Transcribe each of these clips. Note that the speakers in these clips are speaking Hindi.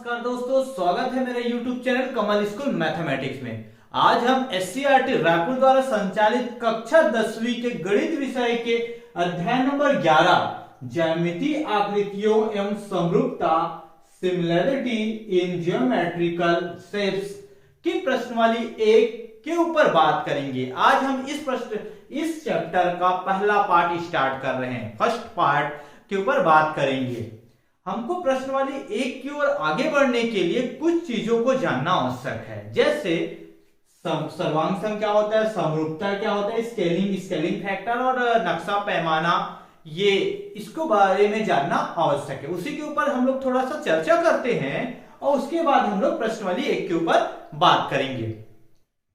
नमस्कार दोस्तों, स्वागत है मेरे YouTube चैनल कमल स्कूल मैथमेटिक्स में। आज हम SCERT रायपुर द्वारा संचालित कक्षा 10वीं के गणित विषय के अध्याय नंबर 11 ज्यामितीय आकृतियों एवं समरूपता सिमिलरिटी इन जियोमेट्रिकल शेप्स की प्रश्नवाली 1 के ऊपर बात करेंगे। आज हम इस चैप्टर का पहला पार्ट स्टार्ट कर रहे हैं। फर्स्ट पार्ट के ऊपर बात करेंगे। हमको प्रश्नवाली 1 की ओर आगे बढ़ने के लिए कुछ चीजों को जानना आवश्यक है, जैसे सर्वांग सम क्या होता है, समरूपता क्या होता है, स्केलिंग फैक्टर और नक्शा पैमाना, ये इसको बारे में जानना आवश्यक है। उसी के ऊपर हम लोग थोड़ा सा चर्चा करते हैं और उसके बाद हम लोग प्रश्नवाली 1 के ऊपर बात करेंगे।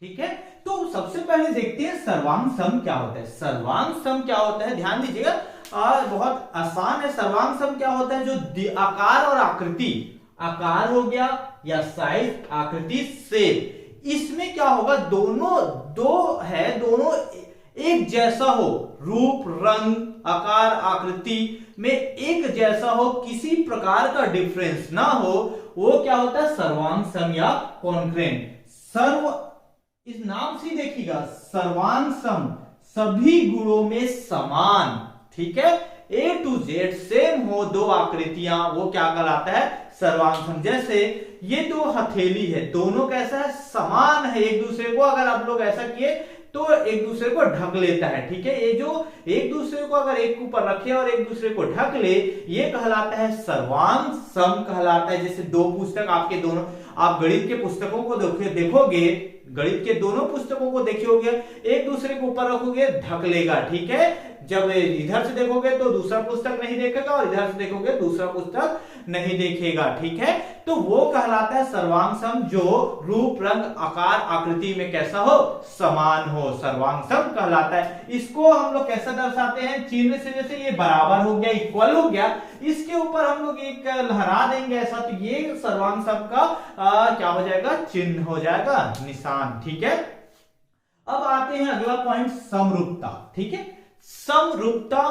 ठीक है, तो सबसे पहले देखते हैं सर्वांग सम क्या होता है। सर्वांग सम क्या होता है, ध्यान दीजिएगा, बहुत आसान है। सर्वांग सम क्या होता है, जो आकार और आकृति, आकार हो गया या साइज, आकृति, शेप, इसमें क्या होगा, दोनों एक जैसा हो, रूप, रंग, आकार, आकृति में एक जैसा हो, किसी प्रकार का डिफरेंस ना हो, वो क्या होता है सर्वांग सम या कॉन्ग्रुएंट। इस नाम से देखिएगा, सर्वांग सम सभी गुणों में समान, ठीक है, A to Z सेम हो, दो आकृतियां, वो क्या कहलाता है सर्वांग सम। जैसे ये दो हथेली है, दोनों कैसा है, समान है एक दूसरे को। अगर आप लोग ऐसा किए तो एक दूसरे को ढक लेता है, ठीक है। ये जो एक दूसरे को अगर एक ऊपर रखे और एक दूसरे को ढक ले, ये कहलाता है सर्वांग सम कहलाता है। जैसे दो पुस्तक आपके दोनों, आप गणित के पुस्तकों को देखोगे, गणित के दोनों पुस्तकों को देखोगे, एक दूसरे को ऊपर रखोगे, ढक लेगा, ठीक है। जब इधर से देखोगे तो दूसरा पुस्तक नहीं देखेगा और इधर से देखोगे दूसरा पुस्तक नहीं देखेगा, ठीक है। तो वो कहलाता है सर्वांग सम, जो रूप, रंग, आकार, आकृति में कैसा हो, समान हो, सर्वांग सम कहलाता है। इसको हम लोग कैसे दर्शाते हैं, चिन्ह से। जैसे ये बराबर हो गया, इक्वल हो गया, इसके ऊपर हम लोग एक लहरा देंगे ऐसा, तो ये सर्वांग सम का क्या हो जाएगा, चिन्ह हो जाएगा, निशान, ठीक है। अब आते हैं अगला पॉइंट, समरूपता, ठीक है। समरूपता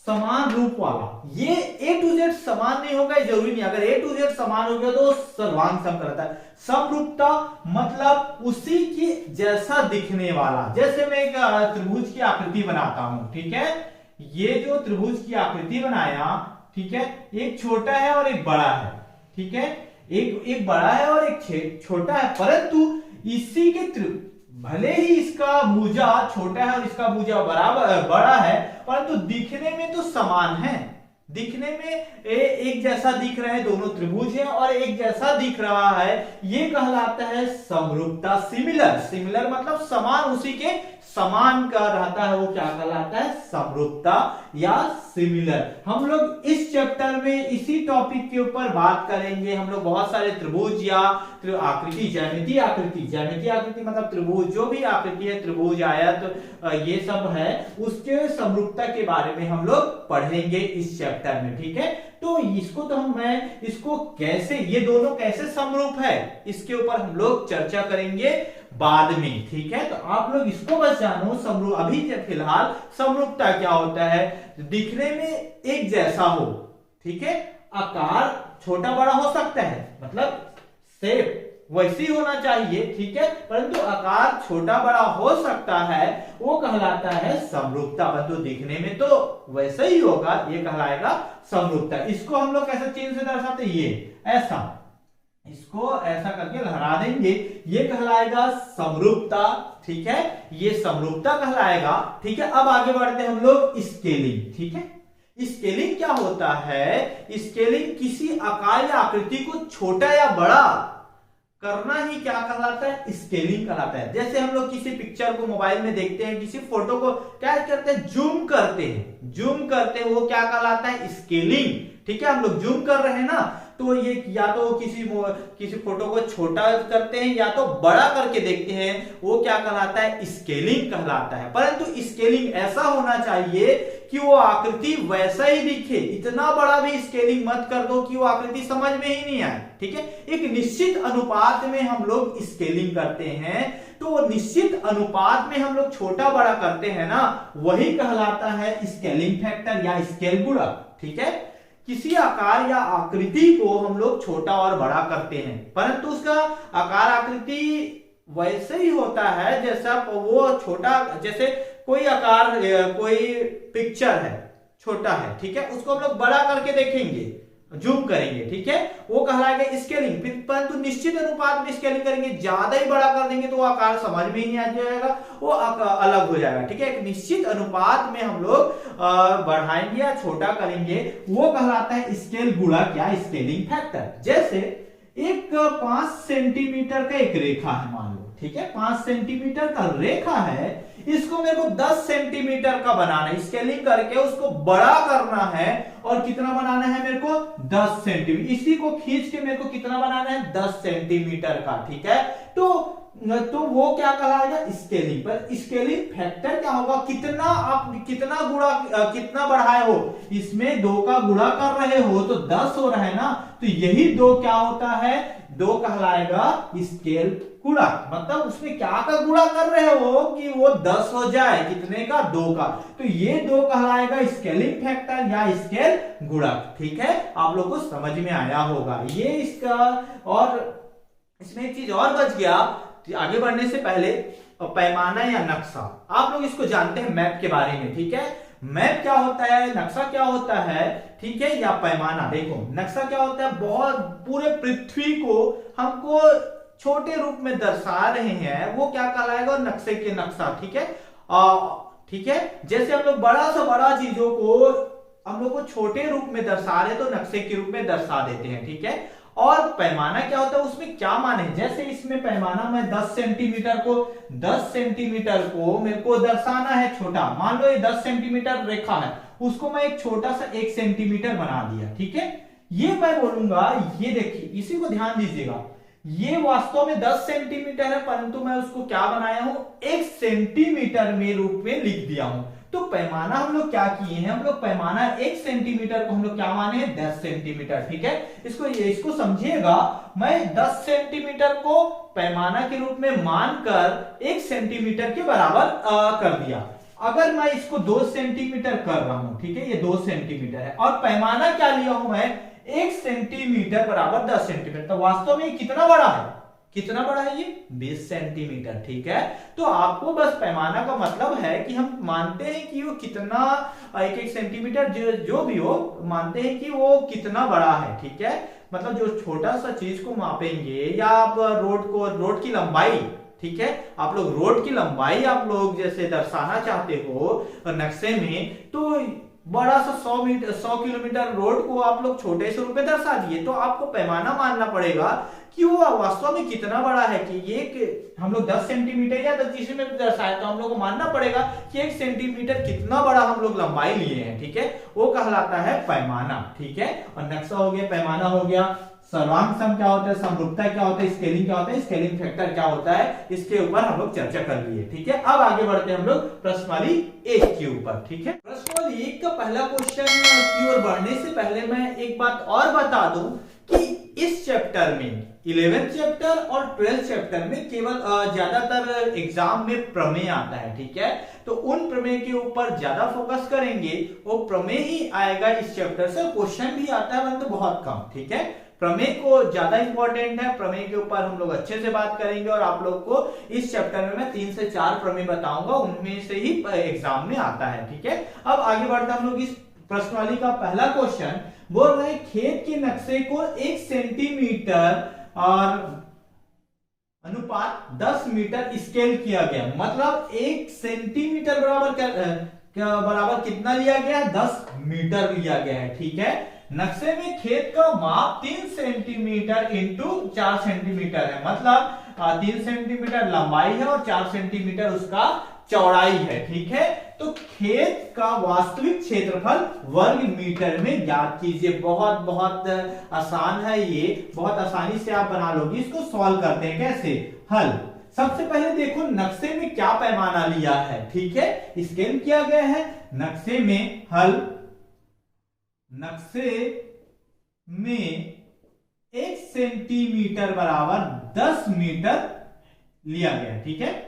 समान रूप वाला, ये A to Z समान नहीं होगा, जरूरी नहीं। अगर A to Z समान हो गया तो सर्वांग सम कहलाता है। समरूपता मतलब उसी की जैसा दिखने वाला। जैसे मैं एक त्रिभुज की आकृति बनाता हूं, ठीक है। ये जो त्रिभुज की आकृति बनाया, ठीक है, एक छोटा है और एक बड़ा है, ठीक है। एक बड़ा है और एक छोटा है, परंतु इसी के भले ही इसका भुजा छोटा है और इसका भुजा बड़ा है, परंतु दिखने में तो समान है। दिखने में एक जैसा दिख रहा है, दोनों त्रिभुज हैं और एक जैसा दिख रहा है, ये कहलाता है समरूपता। सिमिलर मतलब समान, उसी के समान का रहता है, वो क्या कहलाता है, समरूपता या सिमिलर। हम लोग इस चैप्टर में इसी टॉपिक के ऊपर बात करेंगे। हम लोग बहुत सारे त्रिभुज या आकृति, ज्यामितीय आकृति मतलब त्रिभुज, जो भी आकृति है, त्रिभुज, आयत, ये सब है, उसके समरूपता के बारे में हम लोग पढ़ेंगे इस चैप्टर में, ठीक है। तो इसको कैसे, ये दोनों कैसे समरूप है, इसके ऊपर हम लोग चर्चा करेंगे बाद में, ठीक है। तो आप लोग इसको बस जानो, समरूप, अभी फिलहाल समरूपता क्या होता है, दिखने में एक जैसा हो, ठीक है, आकार छोटा बड़ा हो सकता है, मतलब शेप वैसी होना चाहिए, ठीक है, परंतु आकार छोटा बड़ा हो सकता है, वो कहलाता है समरूपता। परंतु दिखने में तो वैसा ही होगा, ये कहलाएगा समरूपता। इसको हम लोग कैसे चिन्ह से दर्शाते हैं, ये ऐसा, इसको ऐसा करके लहरा देंगे, ये कहलाएगा समरूपता, ठीक है, ये समरूपता कहलाएगा, ठीक है। अब आगे बढ़ते हैं हम लोग स्केलिंग, ठीक है। स्केलिंग क्या होता है, स्केलिंग किसी आकार या आकृति को छोटा या बड़ा करना ही क्या कहलाता है, स्केलिंग कहलाता है। जैसे हम लोग किसी पिक्चर को मोबाइल में देखते हैं, किसी फोटो को क्या करते हैं, जूम करते हैं, वो क्या कहलाता है, स्केलिंग, ठीक है। हम लोग जूम कर रहे हैं ना, तो ये या तो किसी फोटो को छोटा करते हैं या तो बड़ा करके देखते हैं, वो क्या कहलाता है, स्केलिंग कहलाता है। परंतु स्केलिंग ऐसा होना चाहिए कि वो आकृति वैसा ही दिखे, इतना बड़ा भी स्केलिंग मत कर दो कि वो आकृति समझ में ही नहीं आए, ठीक है। एक निश्चित अनुपात में हम लोग स्केलिंग करते हैं, तो निश्चित अनुपात में हम लोग छोटा बड़ा करते हैं ना, वही कहलाता है स्केलिंग फैक्टर या स्केल गुणक, ठीक है। किसी आकार या आकृति को हम लोग छोटा और बड़ा करते हैं, परंतु उसका आकार आकृति वैसे ही होता है जैसा वो छोटा, जैसे कोई आकार, कोई पिक्चर है छोटा है, ठीक है, उसको हम लोग बड़ा करके देखेंगे, जूम करेंगे, ठीक है, वो कहलाएगा स्केलिंग। परंतु निश्चित अनुपात में स्केलिंग करेंगे, ज्यादा ही बड़ा कर देंगे तो वो आकार समझ में ही नहीं आ जाएगा, वो अलग हो जाएगा, ठीक है। एक निश्चित अनुपात में हम लोग बढ़ाएंगे या छोटा करेंगे, वो कहलाता है स्केल गुणा क्या, स्केलिंग फैक्टर। जैसे एक 5 सेंटीमीटर का एक रेखा है मान लो, ठीक है, 5 सेंटीमीटर का रेखा है, इसको मेरे को 10 सेंटीमीटर का बनाना है, स्केलिंग करके उसको बड़ा करना है, और कितना बनाना है मेरे को 10 सेंटीमीटर, इसी को खींच के मेरे को कितना बनाना है 10 सेंटीमीटर का, ठीक है। तो वो क्या कहलाएगा स्केलिंग। पर स्केलिंग फैक्टर क्या होगा, कितना आप कितना गुणा कितना बढ़ाए हो, इसमें 2 का गुणा कर रहे हो तो 10 हो रहा है ना, तो यही 2 क्या होता है, 2 कहलाएगा स्केल गुणा, मतलब उसमें क्या का गुणा कर रहे हो कि वो 10 हो जाए, कितने का 2 का, तो ये 2 कहलाएगा स्केलिंग फैक्टर या स्केल गुणक, ठीक है। आप लोग को समझ में आया होगा ये इसका। और इसमें एक चीज और बच गया, आगे बढ़ने से पहले पैमाना या नक्शा, आप लोग इसको जानते हैं मैप के बारे में, ठीक है। मैप क्या होता है, नक्शा क्या होता है, ठीक है, या पैमाना। देखो नक्शा क्या होता है, बहुत पूरे पृथ्वी को हमको छोटे रूप में दर्शा रहे हैं, वो क्या कहलाएगा नक्शे के नक्शा, ठीक है। ठीक है, जैसे हम लोग बड़ा से बड़ा चीजों को हम लोग को छोटे रूप में दर्शा रहे तो नक्शे के रूप में दर्शा देते हैं, ठीक है। और पैमाना क्या होता है, उसमें क्या माने, जैसे इसमें पैमाना मैं 10 सेंटीमीटर को मेरे को दर्शाना है छोटा, मान लो ये 10 सेंटीमीटर रेखा है, उसको मैं एक छोटा सा 1 सेंटीमीटर बना दिया, ठीक है। ये मैं बोलूंगा, ये देखिए इसी को ध्यान दीजिएगा, ये वास्तव में 10 सेंटीमीटर है, परंतु मैं उसको क्या बनाया हूं 1 सेंटीमीटर में रूप में लिख दिया हूं। तो पैमाना हम लोग क्या किए हैं, हम लोग पैमाना 1 सेंटीमीटर को हम लोग क्या माने 10 सेंटीमीटर, ठीक है। इसको समझिएगा, मैं 10 सेंटीमीटर को पैमाना के रूप में मानकर 1 सेंटीमीटर के बराबर कर दिया। अगर मैं इसको 2 सेंटीमीटर कर रहा हूं, ठीक है, ये 2 सेंटीमीटर है, और पैमाना क्या लिया हूं मैं 1 सेंटीमीटर बराबर 10 सेंटीमीटर, तो वास्तव में कितना बड़ा है, कितना बड़ा है ये 20 सेंटीमीटर, ठीक है। तो आपको बस पैमाना का मतलब है कि हम मानते हैं कि वो कितना 1 सेंटीमीटर जो भी हो, मानते हैं कि वो कितना बड़ा है, ठीक है। मतलब जो छोटा सा चीज को मापेंगे, या आप रोड की लंबाई, ठीक है, आप लोग रोड की लंबाई आप लोग जैसे दर्शाना चाहते हो नक्शे में, तो बड़ा सा 100 किलोमीटर रोड को आप लोग छोटे से रूप में दर्शा दिए, तो आपको पैमाना मानना पड़ेगा कि वो वास्तव में कितना बड़ा है, कि ये हम लोग 10 सेंटीमीटर या 10 में दर्शाए, तो हम लोग को मानना पड़ेगा कि 1 सेंटीमीटर कितना बड़ा हम लोग लंबाई लिए हैं, ठीक है, वो कहलाता है पैमाना, ठीक है। और नक्शा हो गया, पैमाना हो गया, सर्वांग सम क्या होता है, समरूपता क्या होता है, स्केलिंग क्या होता है, स्केलिंग फैक्टर क्या होता है, इसके ऊपर हम लोग चर्चा कर लिए, ठीक है। अब आगे बढ़ते हैं हम लोग प्रश्नवाली 1 के ऊपर, ठीक है। प्रश्नवाली 1 का पहला क्वेश्चन की ओर बढ़ने से पहले मैं एक बात और बता दूं कि इस चैप्टर में 11th चैप्टर और 12th चैप्टर में केवल ज्यादातर एग्जाम में प्रमेय आता है, ठीक है। तो उन प्रमेय के ऊपर ज्यादा फोकस करेंगे, वो प्रमेय ही आएगा इस चैप्टर से, क्वेश्चन भी आता है परंतु बहुत कम, ठीक है। प्रमेय को ज्यादा इंपॉर्टेंट है, प्रमेय के ऊपर हम लोग अच्छे से बात करेंगे, और आप लोग को इस चैप्टर में मैं 3 से 4 प्रमेय बताऊंगा, उनमें से ही एग्जाम में आता है, ठीक है। अब आगे बढ़ते हम लोग इस प्रश्नवाली का पहला क्वेश्चन बोल रहे हैं, खेत के नक्शे को 1 सेंटीमीटर और अनुपात 10 मीटर स्केल किया गया, मतलब 1 सेंटीमीटर बराबर कितना लिया गया, 10 मीटर लिया गया है, ठीक है। नक्शे में खेत का माप 3 सेंटीमीटर इंटू 4 सेंटीमीटर है, मतलब 3 सेंटीमीटर लंबाई है और 4 सेंटीमीटर उसका चौड़ाई है, ठीक है। तो खेत का वास्तविक क्षेत्रफल वर्ग मीटर में ज्ञात कीजिए। बहुत बहुत आसान है ये, बहुत आसानी से आप बना लोगे। इसको सॉल्व करते हैं, कैसे, हल। सबसे पहले देखो नक्शे में क्या पैमाना लिया है, ठीक है, स्केल किया गया है। नक्शे में हल, नक्शे में 1 सेंटीमीटर बराबर 10 मीटर लिया गया, ठीक है।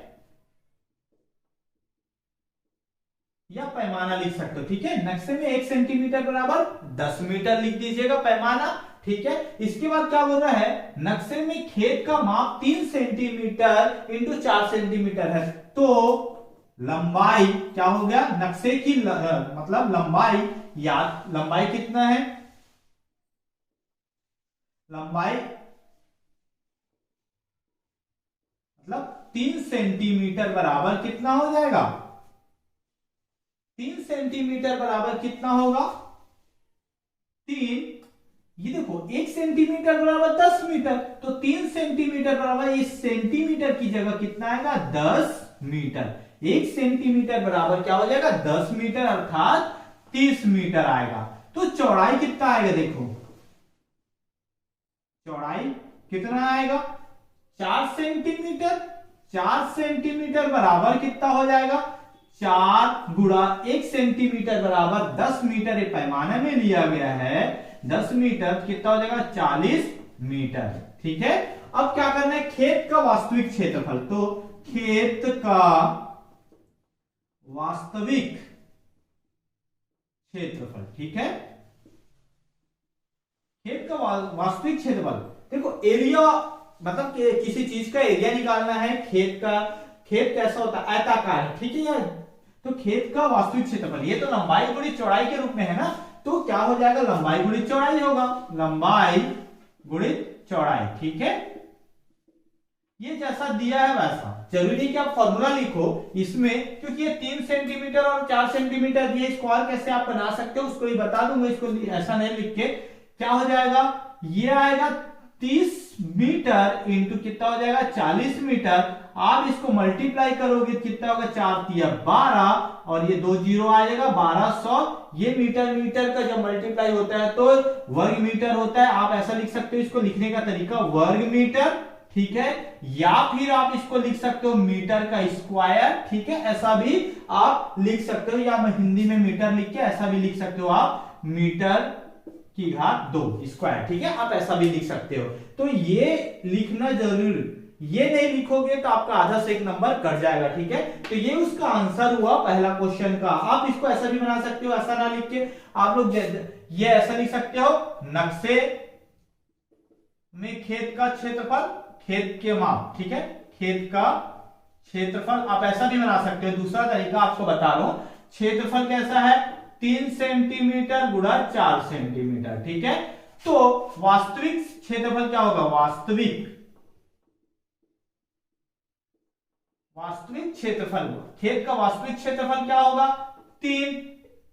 या पैमाना लिख सकते हो, ठीक है। नक्शे में 1 सेंटीमीटर बराबर 10 मीटर लिख दीजिएगा पैमाना, ठीक है। इसके बाद क्या बोल रहा है, नक्शे में खेत का माप 3 सेंटीमीटर इंटू 4 सेंटीमीटर है, तो लंबाई क्या हो गया, नक्शे की मतलब लंबाई, या लंबाई कितना है, लंबाई मतलब 3 सेंटीमीटर बराबर कितना हो जाएगा, 3 सेंटीमीटर बराबर कितना होगा, 3, ये देखो 1 सेंटीमीटर बराबर 10 मीटर, तो 3 सेंटीमीटर बराबर इस सेंटीमीटर की जगह कितना आएगा, 10 मीटर। 1 सेंटीमीटर बराबर क्या हो जाएगा, 10 मीटर, अर्थात 30 मीटर आएगा। तो चौड़ाई कितना आएगा, देखो चौड़ाई कितना आएगा, 4 सेंटीमीटर। 4 सेंटीमीटर बराबर कितना हो जाएगा, 4 गुणा 1 सेंटीमीटर बराबर 10 मीटर, ये पैमाने में लिया गया है 10 मीटर, कितना हो जाएगा 40 मीटर, ठीक है। अब क्या करना है, खेत का वास्तविक क्षेत्रफल, तो खेत का वास्तविक क्षेत्रफल, ठीक है, खेत का वास्तविक क्षेत्रफल। देखो एरिया मतलब किसी चीज का एरिया निकालना है, खेत का, खेत कैसा होता है, आयताकार, ठीक है यार, तो खेत का वास्तविक क्षेत्रफल, ये तो लंबाई गुणित चौड़ाई के रूप में है ना, तो क्या हो जाएगा, लंबाई गुणित चौड़ाई होगा, लंबाई गुणित चौड़ाई, ठीक है। ये जैसा दिया है वैसा, जरूरी नहीं कि आप फॉर्मूला लिखो इसमें, क्योंकि ये 3 सेंटीमीटर और 4 सेंटीमीटर दिए, स्क्वायर कैसे आप बना सकते हो उसको भी बता दूंगा, इसको ऐसा नहीं लिख के। क्या हो जाएगा, ये आएगा 30 मीटर इंटू कितना हो जाएगा 40 मीटर, आप इसको मल्टीप्लाई करोगे कितना होगा, 4 तिया 12, और ये 2 जीरो आ जाएगा 1200। ये मीटर मीटर का जब मल्टीप्लाई होता है तो वर्ग मीटर होता है, आप ऐसा लिख सकते हो, इसको लिखने का तरीका वर्ग मीटर, ठीक है, या फिर आप इसको लिख सकते हो मीटर का स्क्वायर, ठीक है, ऐसा भी आप लिख सकते हो, या हिंदी में मीटर लिख के ऐसा भी लिख सकते हो आप, मीटर की घात 2 स्क्वायर, ठीक है, आप ऐसा भी लिख सकते हो। तो ये लिखना जरूर, ये नहीं लिखोगे तो आपका आधा से 1 नंबर कट जाएगा, ठीक है। तो ये उसका आंसर हुआ पहला क्वेश्चन का। आप इसको ऐसा भी बना सकते हो, ऐसा ना लिख के आप लोग ये ऐसा लिख सकते हो, नक्शे में खेत का क्षेत्रफल, खेत के माप, ठीक है, खेत का क्षेत्रफल, आप ऐसा भी बना सकते हो। दूसरा तरीका आपको बता रहा हूं, क्षेत्रफल कैसा है, 3 सेंटीमीटर गुणा 4 सेंटीमीटर, ठीक है। तो वास्तविक क्षेत्रफल क्या होगा, वास्तविक क्षेत्रफल, खेत का वास्तविक क्षेत्रफल क्या होगा, 3।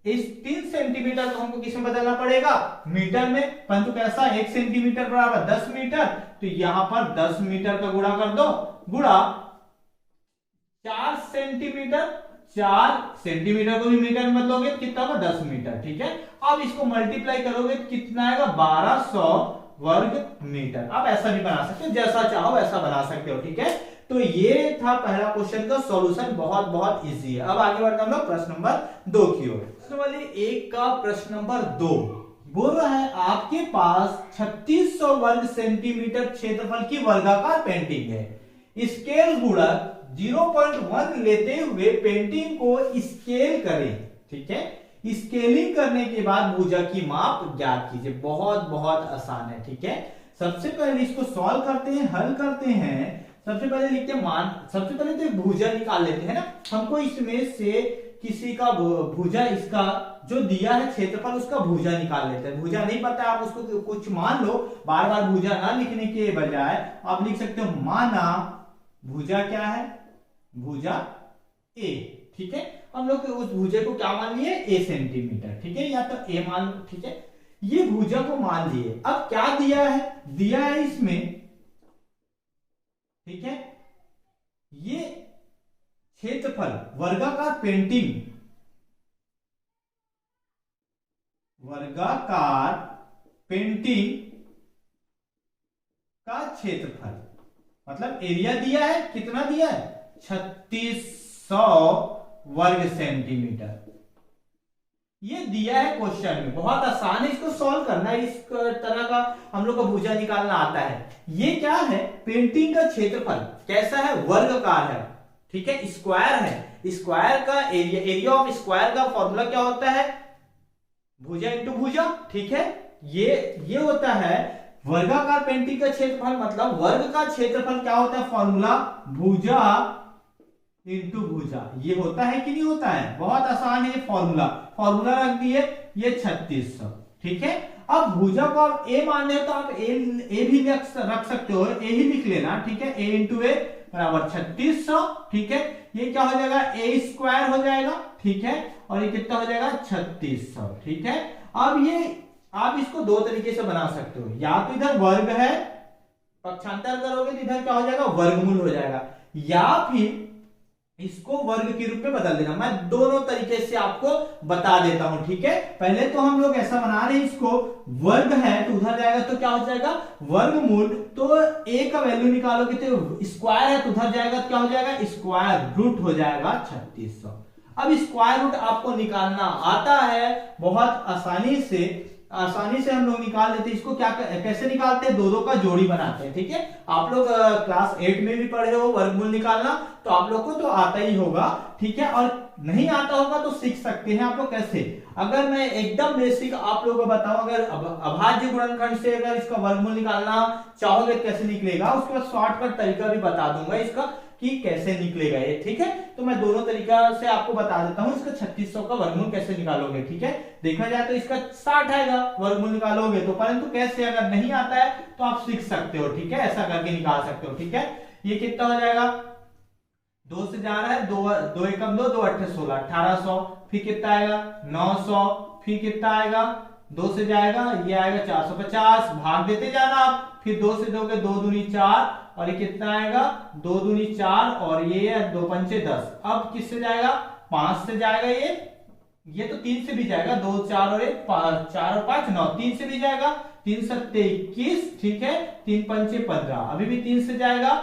इस 3 सेंटीमीटर को हमको किसमें बदलना पड़ेगा, मीटर में, परंतु कैसा, 1 सेंटीमीटर बराबर 10 मीटर, तो यहां पर 10 मीटर का गुणा कर दो, गुणा 4 सेंटीमीटर, 4 सेंटीमीटर को भी मीटर में बदलोगे तो कितना होगा 10 मीटर, ठीक है। अब इसको मल्टीप्लाई करोगे तो कितना आएगा 1200 वर्ग मीटर। आप ऐसा भी बना सकते हो, जैसा चाहो वैसा बना सकते हो, ठीक है। तो ये था पहला क्वेश्चन का सॉल्यूशन, बहुत बहुत इजी है। अब आगे बढ़ते हम लोग प्रश्न नंबर 2 की ओर। प्रश्न वाले 1 का प्रश्न नंबर 2 बोल रहा है, आपके पास 3600 वर्ग सेंटीमीटर क्षेत्रफल की वर्गाकार पेंटिंग है, स्केल गुणक 0.1 लेते हुए पेंटिंग को स्केल करें, ठीक है। स्केलिंग करने के बाद भुजा की माप ज्ञात कीजिए। बहुत बहुत आसान है, ठीक है। सबसे पहले इसको सॉल्व करते हैं, हल करते हैं। सबसे पहले लिखते हैं मान, सबसे पहले तो भुजा निकाल लेते हैं ना, हमको इसमें से किसी का भुजा, इसका जो दिया है क्षेत्रफल उसका भुजा निकाल लेते हैं। भुजा नहीं पता आप उसको कुछ मान लो, बार बार भुजा ना लिखने के बजाय आप लिख सकते हो माना भुजा क्या है, भुजा ए, ठीक है। हम लोग उस भुजा को क्या मान लिए, ए सेंटीमीटर, ठीक है, या तो ए मान लो, ठीक है। ये भुजा को मान लिए। अब क्या दिया है, दिया है इसमें, ठीक है, ये क्षेत्रफल वर्गाकार पेंटिंग, वर्गाकार पेंटिंग का क्षेत्रफल मतलब एरिया दिया है, कितना दिया है 3600 वर्ग सेंटीमीटर, ये दिया है क्वेश्चन में। बहुत आसान है इसको सॉल्व करना, इस तरह का हम लोग को भुजा निकालना आता है। ये क्या है, पेंटिंग का क्षेत्रफल कैसा है, वर्गाकार है, ठीक है, स्क्वायर है। स्क्वायर का एरिया ऑफ स्क्वायर का फॉर्मूला क्या होता है, भुजा इंटू भुजा, ठीक है। ये होता है वर्गाकार पेंटिंग का क्षेत्रफल, मतलब वर्ग का क्षेत्रफल क्या होता है, फॉर्मूला भुजा इंटू भुजा। ये होता है कि नहीं होता है, बहुत आसान है ये फॉर्मूला रख दिए, ये 3600, ठीक है। अब भुजा को आप ए मानने हो तो आप ए भी रख सकते हो, ए ही लिख लेना, ठीक है। ए इंटू ए बराबर 3600, ठीक है। ये क्या हो जाएगा, ए स्क्वायर हो जाएगा, ठीक है, और ये कितना हो जाएगा 3600, ठीक है। अब ये आप इसको दो तरीके से बना सकते हो, या तो इधर वर्ग है, पक्षांतर करोगे तो इधर क्या हो जाएगा, वर्गमूल हो जाएगा, या फिर इसको वर्ग के रूप में बदल देना। मैं दोनों तरीके से आपको बता देता हूं, ठीक है। पहले तो हम लोग ऐसा बना रहे हैं, इसको वर्ग है तो उधर जाएगा तो क्या हो जाएगा, वर्गमूल, तो ए का वैल्यू निकालोगे तो स्क्वायर है तो उधर जाएगा तो क्या हो जाएगा, स्क्वायर रूट हो जाएगा 3600। अब स्क्वायर रूट आपको निकालना आता है, बहुत आसानी से हम लोग निकाल देते हैं। इसको क्या कैसे निकालते हैं, दो का जोड़ी बनाते हैं, ठीक है। आप लोग क्लास 8 में भी पढ़े हो वर्गमूल निकालना, तो आप लोग को तो आता ही होगा, ठीक है। और नहीं आता होगा तो सीख सकते हैं आप लोग कैसे। अगर मैं एकदम बेसिक आप लोगों को बताऊं, अगर अभाज्य गुणनखंड से अगर इसका वर्गमूल निकालना चाहोगे कैसे निकलेगा, उसके बाद शॉर्टकट तरीका भी बता दूंगा इसका कि कैसे निकलेगा ये, ठीक है। तो मैं दोनों तरीका से आपको बता देता हूं, इसका 3600 का वर्गमूल कैसे निकालोगे, ठीक है। देखा जाए तो इसका 60 आएगा वर्गमूल निकालोगे तो, परंतु कैसे अगर नहीं आता है तो आप सीख सकते हो, ठीक है, ऐसा करके निकाल सकते हो, ठीक है। ये कितना हो जाएगा, 2 से जा रहा है, 2 एकम 2, 2 8 16, 1800, फिर कितना आएगा 900, फिर कितना आएगा 2 से जाएगा, ये आएगा 450, भाग देते जाना आप, फिर 2 से दोगे 2 दूनी 4, और ये कितना आएगा 2 दूनी 4, और ये 2 पंचे 10। अब किससे जाएगा, 5 से जाएगा, ये तो 3 से भी जाएगा, 2 4 और 1 4 और 5 9, 3 से भी जाएगा, 3 सत्ते 21, ठीक है, 3 पंचे 15, अभी भी 3 से जाएगा,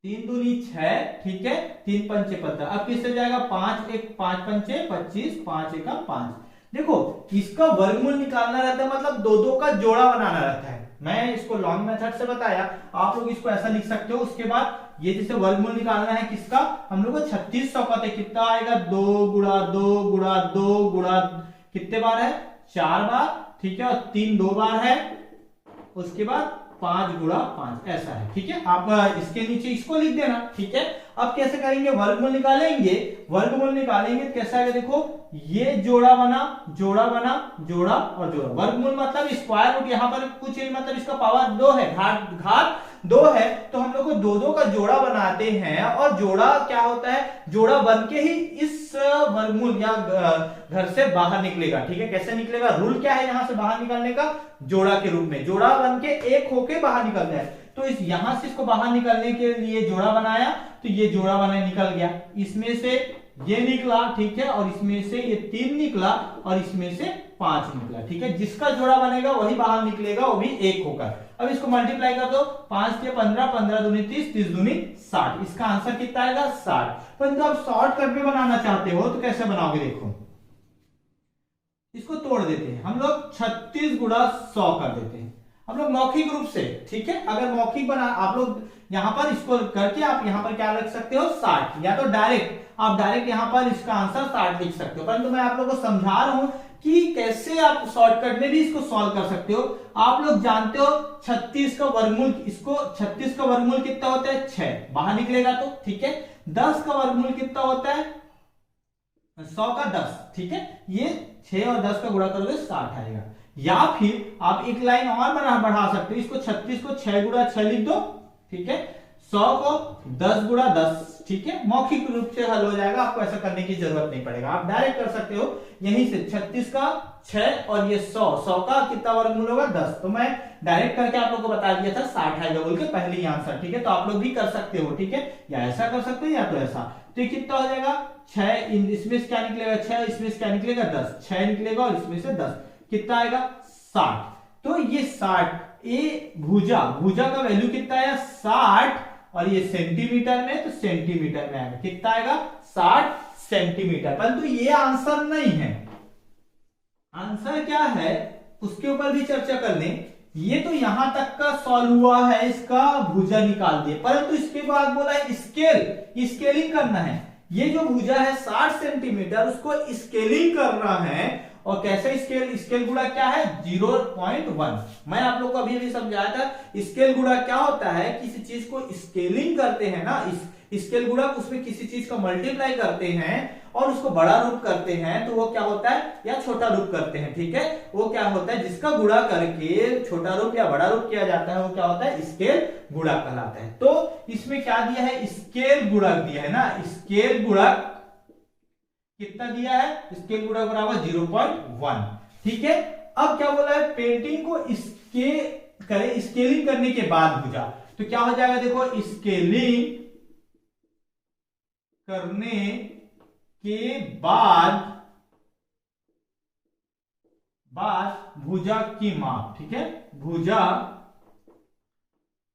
3 दूनी 6, ठीक है, 3 पंचे 15। अब किससे जाएगा, 5 1 5 पंचे 25, 5 1 5। देखो इसका वर्गमूल निकालना रहता है, मतलब दो का जोड़ा बनाना रहता है। मैं इसको लॉन्ग मेथड से बताया, आप लोग इसको ऐसा लिख सकते हो। उसके बाद ये जैसे वर्गमूल निकालना है किसका, हम लोग को 3600 का, तो कितना आएगा 2 गुणा 2 गुणा 2 गुणा, कितने बार है 4 बार, ठीक है, और 3 2 बार है, उसके बाद 5 गुणा 5 ऐसा है, ठीक है। आप इसके नीचे इसको लिख देना, ठीक है। अब कैसे करेंगे, वर्गमूल निकालेंगे तो कैसा आएगा, देखो ये जोड़ा बना जोड़ा और जोड़ा। वर्गमूल मतलब स्क्वायर रूट, यहाँ पर कुछ नहीं, मतलब इसका पावर 2 है, घात 2 है, तो हम लोग को 2 का जोड़ा बनाते हैं, और जोड़ा क्या होता है, जोड़ा बन के ही इस वर्गमूल या घर से बाहर निकलेगा, ठीक है। कैसे निकलेगा, रूल क्या है यहाँ से बाहर निकलने का, जोड़ा के रूप में, जोड़ा बन के एक होके बाहर निकलता है। तो इस यहां से इसको बाहर निकलने के लिए जोड़ा बनाया, तो ये जोड़ा बना निकल गया, इसमें से ये निकला, ठीक है, और इसमें से ये 3 निकला, और इसमें से 5 निकला, ठीक है। जिसका जोड़ा बनेगा वही बाहर निकलेगा, वो भी 1 होकर। अब इसको मल्टीप्लाई कर दो, 5 के 15, 15 दूनी 30, 30 दूनी 60, इसका आंसर कितना आएगा 60। परंतु आप शॉर्टकट में बनाना चाहते हो तो कैसे बनाओगे, देखो इसको तोड़ देते हैं हम लोग, 36 गुणा 100 कर देते हैं हम लोग मौखिक रूप से, ठीक है। अगर मौखिक बना आप लोग यहां पर इसको करके आप यहां पर क्या रख सकते हो 60, या तो डायरेक्ट यहां पर इसका आंसर 60 लिख सकते हो। परंतु मैं आप लोगों को समझा रहा हूं कि कैसे आप शॉर्टकट में भी इसको सॉल्व कर सकते हो। आप लोग जानते हो 36 का वर्गमूल, इसको 36 का वर्गमूल कितना होता है 6, बाहर निकलेगा तो, ठीक है। 10 का वर्गमूल कितना होता है 100 का 10, ठीक है। ये 6 और 10 का गुणा करोगे 60 आएगा। या फिर आप एक लाइन और बढ़ा सकते हो, इसको 36 को 6 गुणा 6 लिख दो, ठीक है, 100 को 10 गुणा 10, ठीक है। मौखिक रूप से हल हो जाएगा, आपको ऐसा करने की जरूरत नहीं पड़ेगा, आप डायरेक्ट कर सकते हो यहीं से। 36 का 6 और ये 100 का कितना वर्गमूल होगा 10, तो मैं डायरेक्ट करके आप लोगों को बता दिया था 60 आएगा बोल के पहले ही आंसर, ठीक है। तो आप लोग भी कर सकते हो, ठीक है, या ऐसा कर सकते हो या तो ऐसा। तो कितना हो जाएगा 6, इसमें से क्या निकलेगा 6, इसमें से क्या निकलेगा 10, 6 निकलेगा और इसमें से 10, कितना आएगा 60। तो ये 60, ये भुजा का वैल्यू कितना आया 60, और ये सेंटीमीटर में, तो सेंटीमीटर में आएगा, कितना आएगा 60 सेंटीमीटर। परंतु ये आंसर नहीं है, आंसर क्या है उसके ऊपर भी चर्चा कर लें। ये तो यहां तक का सॉल्व हुआ है, इसका भुजा निकाल दिए, परंतु इसके बाद बोला स्केलिंग करना है। ये जो भुजा है 60 सेंटीमीटर, उसको स्केलिंग करना है। और कैसे स्केल, स्केल गुणा क्या है 0.1। मैं आप लोग को अभी अभी समझाया था स्केल गुणा क्या होता है, किसी चीज को स्केलिंग करते हैं ना, स्केल गुणा उसमें किसी चीज का मल्टीप्लाई करते हैं और उसको बड़ा रूप करते हैं, तो वो क्या होता है, या छोटा रूप करते हैं, ठीक है। वो क्या होता है, जिसका गुणा करके छोटा रूप या बड़ा रूप किया जाता है, वो क्या होता है, स्केल गुणा कहलाता है। तो इसमें क्या दिया है, स्केल गुणक दिया है ना, स्केल गुणक कितना दिया है, स्केल गुणक बराबर 0.1, ठीक है। अब क्या बोला है, पेंटिंग को स्केलिंग करने के बाद भुजा, तो क्या हो जाएगा, देखो स्केलिंग करने के बाद भुजा की माप, ठीक है, भुजा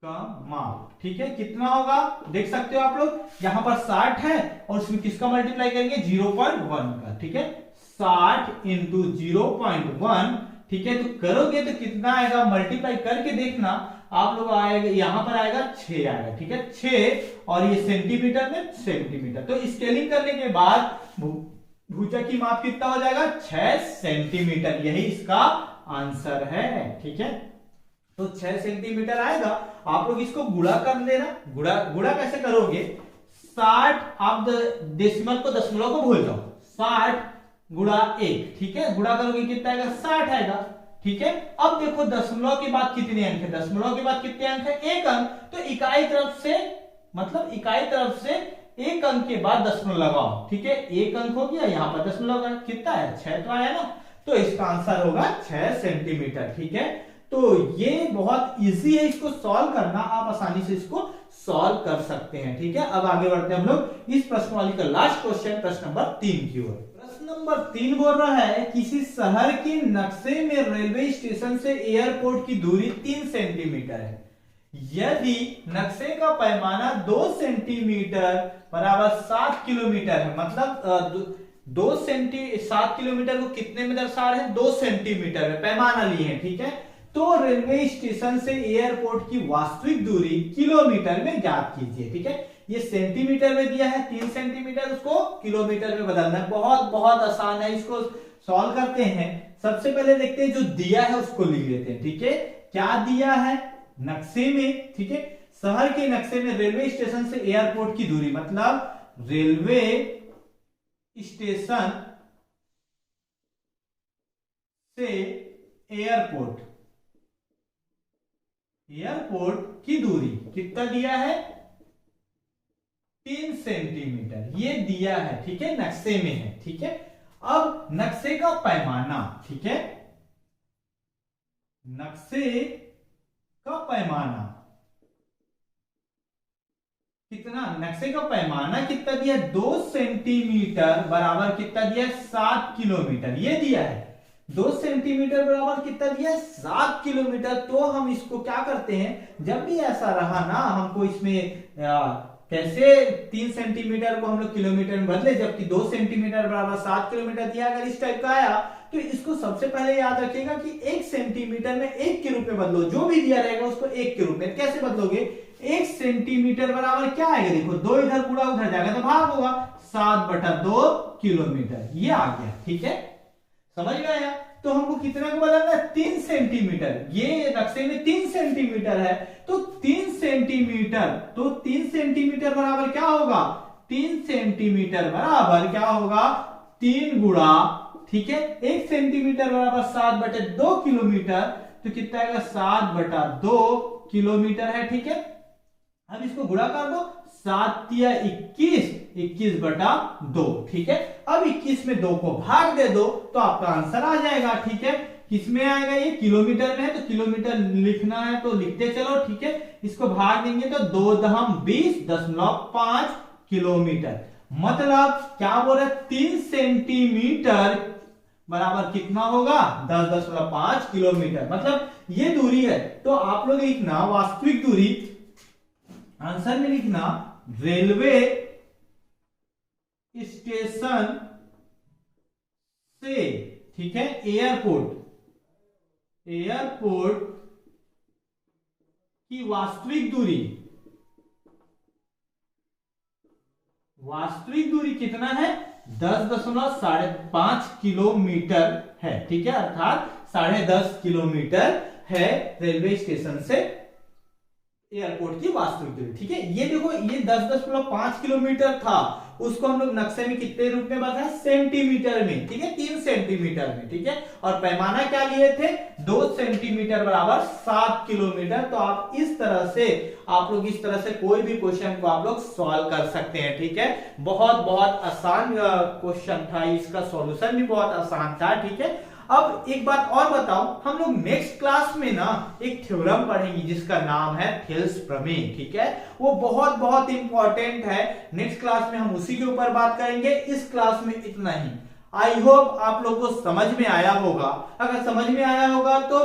का माप, ठीक है, कितना होगा देख सकते हो आप लोग, यहां पर 60 है और उसमें किसका मल्टीप्लाई करेंगे 0.1 का, ठीक है, 60 इंटू 0.1, ठीक है। तो करोगे तो कितना आएगा, मल्टीप्लाई करके देखना आप लोग, आएगा यहां पर आएगा 6 आएगा, ठीक है, 6 और ये सेंटीमीटर में सेंटीमीटर। तो स्केलिंग करने के बाद भुजा की माप कितना हो जाएगा 6 सेंटीमीटर, यही इसका आंसर है, ठीक है। तो 6 सेंटीमीटर आएगा। आप लोग इसको गुणा कर लेना, गुणा कैसे करोगे, 60, आप डेसिमल को दशमलव को भूल जाओ, 60 गुणा 1, ठीक है, गुणा करोगे कितना आएगा 60 आएगा, ठीक है। अब देखो दशमलव के बाद कितने अंक है, दशमलव के बाद कितने अंक है, 1 अंक। तो इकाई तरफ से, मतलब इकाई तरफ से 1 अंक के बाद दशमलव लगाओ, ठीक है, 1 अंक हो गया, यहां पर दशमलव कितना है 6 तो आया ना, तो इसका आंसर होगा 6 सेंटीमीटर, ठीक है। तो ये बहुत इजी है, इसको सॉल्व करना, आप आसानी से इसको सॉल्व कर सकते हैं, ठीक है। अब आगे बढ़ते हैं हम लोग इस प्रश्नवाली का लास्ट क्वेश्चन, प्रश्न नंबर 3 की ओर। प्रश्न नंबर 3 बोल रहा है, किसी शहर के नक्शे में रेलवे स्टेशन से एयरपोर्ट की दूरी 3 सेंटीमीटर है। यदि नक्शे का पैमाना 2 सेंटीमीटर बराबर 7 किलोमीटर है, मतलब 7 किलोमीटर को कितने में दर्शा रहे हैं, 2 सेंटीमीटर में पैमाना लिए हैं, ठीक है। तो रेलवे स्टेशन से एयरपोर्ट की वास्तविक दूरी किलोमीटर में ज्ञात कीजिए, ठीक है। ये सेंटीमीटर में दिया है 3 सेंटीमीटर, उसको किलोमीटर में बदलना है, बहुत बहुत आसान है, इसको सॉल्व करते हैं। सबसे पहले देखते हैं जो दिया है उसको लिख लेते हैं, ठीक है। क्या दिया है नक्शे में, ठीक है, शहर के नक्शे में रेलवे स्टेशन से एयरपोर्ट की दूरी, मतलब रेलवे स्टेशन से एयरपोर्ट की दूरी कितना दिया है 3 सेंटीमीटर, ये दिया है, ठीक है, नक्शे में है, ठीक है। अब नक्शे का पैमाना, ठीक है, नक्शे का पैमाना कितना, नक्शे का पैमाना कितना दिया 2 सेंटीमीटर बराबर कितना दिया 7 किलोमीटर, ये दिया है 2 सेंटीमीटर बराबर कितना दिया 7 किलोमीटर। तो हम इसको क्या करते हैं, जब भी ऐसा रहा ना, हमको इसमें कैसे 3 सेंटीमीटर को हम लोग किलोमीटर में बदले, जबकि 2 सेंटीमीटर बराबर 7 किलोमीटर दिया, अगर इस टाइप का आया तो इसको सबसे पहले याद रखिएगा कि 1 सेंटीमीटर में 1 के रूप में बदलो, जो भी दिया रहेगा उसको 1 के रूप में। कैसे बदलोगे, 1 सेंटीमीटर बराबर क्या आएगा, देखो 2 इधर पूरा उधर जाएगा तो भाग होगा, 7/2 किलोमीटर, ये आ गया, ठीक है, समझ में आया। तो हमको कितना को बदलना है 3 सेंटीमीटर, ये नक्शे में 3 सेंटीमीटर है, तो 3 सेंटीमीटर, तो 3 सेंटीमीटर बराबर क्या होगा, 3 सेंटीमीटर बराबर क्या होगा 3 गुणा, ठीक है, 1 सेंटीमीटर बराबर 7/2 किलोमीटर, तो कितना आएगा 7/2 किलोमीटर है, ठीक है। अब इसको गुणा कर दो, 7 या 21, 21/2, ठीक है। अब 21 में 2 को भाग दे दो तो आपका आंसर आ जाएगा, ठीक है। किसमें आएगा, ये किलोमीटर में है, तो किलोमीटर लिखना है तो लिखते चलो, ठीक है। इसको भाग देंगे तो 2-20.5 किलोमीटर, मतलब क्या बोल रहे 3 सेंटीमीटर बराबर कितना होगा 10.5 किलोमीटर, मतलब ये दूरी है। तो आप लोग लिखना वास्तविक दूरी, आंसर में लिखना रेलवे स्टेशन से, ठीक है, एयरपोर्ट की वास्तविक वास्तविक दूरी कितना है? 10.5 किलोमीटर है, ठीक है, अर्थात 10.5 किलोमीटर है रेलवे स्टेशन से एयरपोर्ट की वास्तविक दूरी, ठीक है। ये देखो, ये 10.5 किलोमीटर था, उसको हम लोग नक्शे में कितने रूप में बताया? सेंटीमीटर में, ठीक है, 3 सेंटीमीटर में, ठीक है। और पैमाना क्या लिए थे? 2 सेंटीमीटर बराबर 7 किलोमीटर। तो आप इस तरह से, आप लोग इस तरह से कोई भी क्वेश्चन को आप लोग सॉल्व कर सकते हैं, ठीक है। बहुत बहुत आसान क्वेश्चन था, इसका सॉल्यूशन भी बहुत आसान था, ठीक है। अब एक बात और बताओ, हम लोग नेक्स्ट क्लास में ना एक थ्योरम पढ़ेंगे जिसका नाम है थेल्स प्रमेय, ठीक है। वो बहुत बहुत इंपॉर्टेंट है। नेक्स्ट क्लास में हम उसी के ऊपर बात करेंगे। इस क्लास में इतना ही। आई होप आप लोग को समझ में आया होगा। अगर समझ में आया होगा तो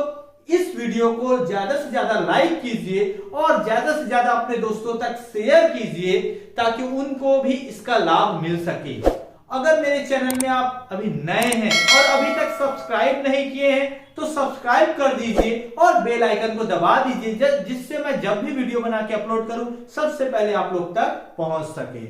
इस वीडियो को ज्यादा से ज्यादा लाइक कीजिए और ज्यादा से ज्यादा अपने दोस्तों तक शेयर कीजिए ताकि उनको भी इसका लाभ मिल सके। अगर मेरे चैनल में आप अभी नए हैं और अभी तक सब्सक्राइब नहीं किए हैं तो सब्सक्राइब कर दीजिए और बेल आइकन को दबा दीजिए, जिससे मैं जब भी वीडियो बना के अपलोड करूं सबसे पहले आप लोग तक पहुंच सके।